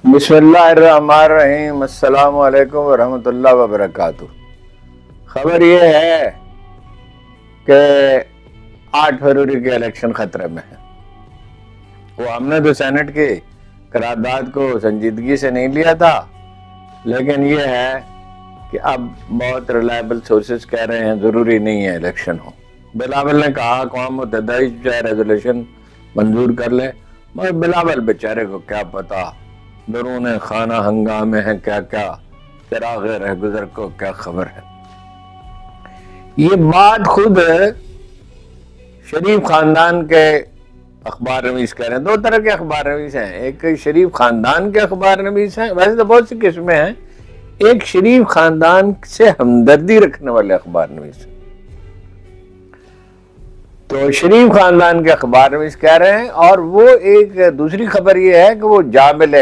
बिस्मिल्लाहिर्रहमानिर्रहीम। अस्सलाम वालेकुम वरहमतुल्लाह वबरकातुह। खबर ये है कि 8 फरवरी के इलेक्शन खतरे में है। वो हमने तो सेनेट की करारदाद को संजीदगी से नहीं लिया था, लेकिन ये है कि अब बहुत रिलायबल सोर्सेज कह रहे हैं जरूरी नहीं है इलेक्शन हो। बिलावल ने कहा अक़वाम मुत्तहिदा ही चाहे रेजोल्यूशन मंजूर कर ले, मगर बिलावल बेचारे को क्या पता दरून खाना हंगामे हैं क्या क्या, चिराग रहगुजर को क्या खबर है। ये बात खुद शरीफ खानदान के अखबार नवीस कह रहे हैं। दो तरह के अखबार नवीस हैं, एक शरीफ खानदान के अखबार नवीस हैं, वैसे तो बहुत सी किस्में हैं, एक शरीफ खानदान से हमदर्दी रखने वाले अखबार नवीस हैं। तो शरीफ खानदान के अखबार नवीस कह रहे हैं, और वो एक दूसरी खबर ये है कि वो जा मिले